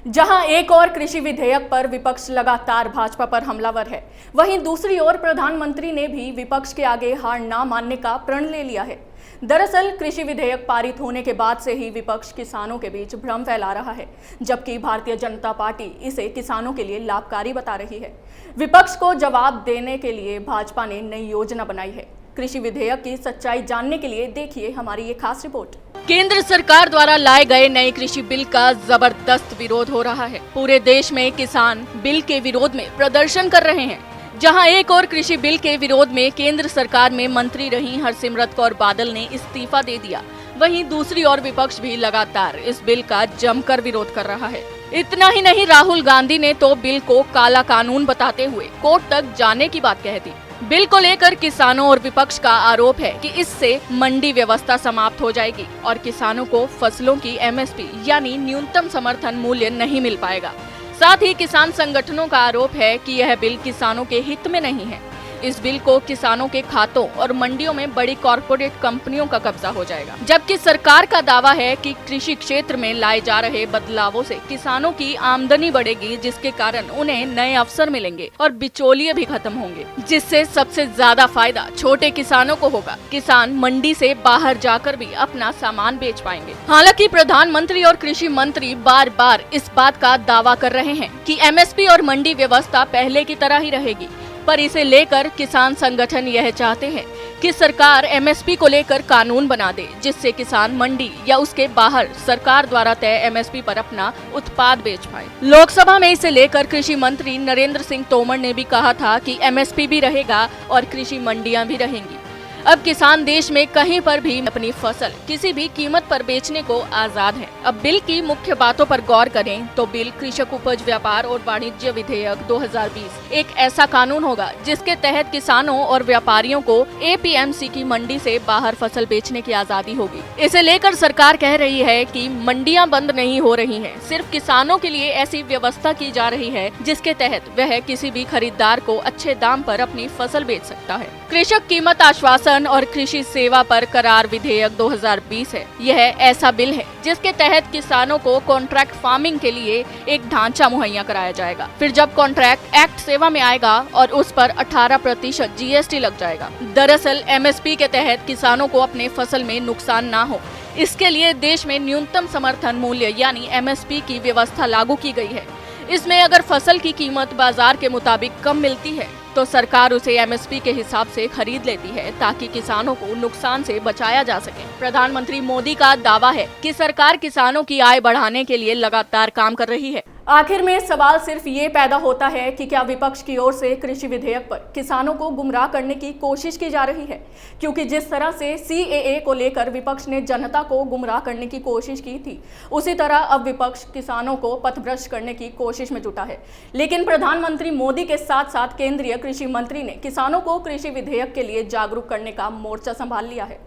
जहां एक और कृषि विधेयक पर विपक्ष लगातार भाजपा पर हमलावर है, वहीं दूसरी ओर प्रधानमंत्री ने भी विपक्ष के आगे हार ना मानने का प्रण ले लिया है। दरअसल कृषि विधेयक पारित होने के बाद से ही विपक्ष किसानों के बीच भ्रम फैला रहा है, जबकि भारतीय जनता पार्टी इसे किसानों के लिए लाभकारी बता रही है। विपक्ष को जवाब देने के लिए भाजपा ने नई योजना बनाई है। कृषि विधेयक की सच्चाई जानने के लिए देखिए हमारी ये खास रिपोर्ट। केंद्र सरकार द्वारा लाए गए नए कृषि बिल का जबरदस्त विरोध हो रहा है। पूरे देश में किसान बिल के विरोध में प्रदर्शन कर रहे हैं। जहां एक और कृषि बिल के विरोध में केंद्र सरकार में मंत्री रही हरसिमरत कौर बादल ने इस्तीफा दे दिया, वहीं दूसरी ओर विपक्ष भी लगातार इस बिल का जमकर विरोध कर रहा है। इतना ही नहीं, राहुल गांधी ने तो बिल को काला कानून बताते हुए कोर्ट तक जाने की बात कह दी। बिल को लेकर किसानों और विपक्ष का आरोप है कि इससे मंडी व्यवस्था समाप्त हो जाएगी और किसानों को फसलों की एमएसपी यानी न्यूनतम समर्थन मूल्य नहीं मिल पाएगा। साथ ही किसान संगठनों का आरोप है कि यह बिल किसानों के हित में नहीं है। इस बिल को किसानों के खातों और मंडियों में बड़ी कॉरपोरेट कंपनियों का कब्जा हो जाएगा, जबकि सरकार का दावा है कि कृषि क्षेत्र में लाए जा रहे बदलावों से किसानों की आमदनी बढ़ेगी, जिसके कारण उन्हें नए अवसर मिलेंगे और बिचौलिए भी खत्म होंगे, जिससे सबसे ज्यादा फायदा छोटे किसानों को होगा। किसान मंडी से बाहर जाकर भी अपना सामान बेच पाएंगे। हालांकि प्रधानमंत्री और कृषि मंत्री बार बार इस बात का दावा कर रहे हैं कि एमएसपी और मंडी व्यवस्था पहले की तरह ही रहेगी, पर इसे लेकर किसान संगठन यह चाहते हैं कि सरकार एमएसपी को लेकर कानून बना दे, जिससे किसान मंडी या उसके बाहर सरकार द्वारा तय एमएसपी पर अपना उत्पाद बेच पाए। लोकसभा में इसे लेकर कृषि मंत्री नरेंद्र सिंह तोमर ने भी कहा था कि एमएसपी भी रहेगा और कृषि मंडियां भी रहेंगी। अब किसान देश में कहीं पर भी अपनी फसल किसी भी कीमत पर बेचने को आजाद हैं। अब बिल की मुख्य बातों पर गौर करें तो बिल कृषक उपज व्यापार और वाणिज्य विधेयक 2020 एक ऐसा कानून होगा जिसके तहत किसानों और व्यापारियों को एपीएमसी की मंडी से बाहर फसल बेचने की आजादी होगी। इसे लेकर सरकार कह रही है कि मंडियां बंद नहीं हो रही हैं, सिर्फ किसानों के लिए ऐसी व्यवस्था की जा रही है जिसके तहत वह किसी भी खरीदार को अच्छे दाम पर अपनी फसल बेच सकता है। कृषक कीमत आश्वासन और कृषि सेवा पर करार विधेयक 2020 है। यह ऐसा बिल है जिसके तहत किसानों को कॉन्ट्रैक्ट फार्मिंग के लिए एक ढांचा मुहैया कराया जाएगा। फिर जब कॉन्ट्रैक्ट एक्ट सेवा में आएगा और उस पर 18% जीएसटी लग जाएगा। दरअसल एमएसपी के तहत किसानों को अपने फसल में नुकसान ना हो, इसके लिए देश में न्यूनतम समर्थन मूल्य यानी एमएसपी की व्यवस्था लागू की गई है। इसमें अगर फसल की कीमत बाजार के मुताबिक कम मिलती है तो सरकार उसे एमएसपी के हिसाब से खरीद लेती है, ताकि किसानों को नुकसान से बचाया जा सके। प्रधानमंत्री मोदी का दावा है कि सरकार किसानों की आय बढ़ाने के लिए लगातार काम कर रही है। आखिर में सवाल सिर्फ ये पैदा होता है कि क्या विपक्ष की ओर से कृषि विधेयक पर किसानों को गुमराह करने की कोशिश की जा रही है, क्योंकि जिस तरह से सीएए को लेकर विपक्ष ने जनता को गुमराह करने की कोशिश की थी, उसी तरह अब विपक्ष किसानों को पथभ्रष्ट करने की कोशिश में जुटा है। लेकिन प्रधानमंत्री मोदी के साथ साथ केंद्रीय कृषि मंत्री ने किसानों को कृषि विधेयक के लिए जागरूक करने का मोर्चा संभाल लिया है।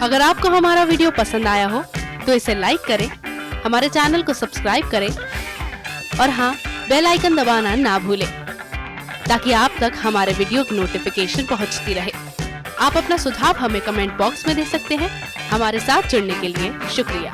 अगर आपको हमारा वीडियो पसंद आया हो तो इसे लाइक करें, हमारे चैनल को सब्सक्राइब करें और हाँ, बेल आइकन दबाना ना भूलें, ताकि आप तक हमारे वीडियो की नोटिफिकेशन पहुंचती रहे। आप अपना सुझाव हमें कमेंट बॉक्स में दे सकते हैं। हमारे साथ जुड़ने के लिए शुक्रिया।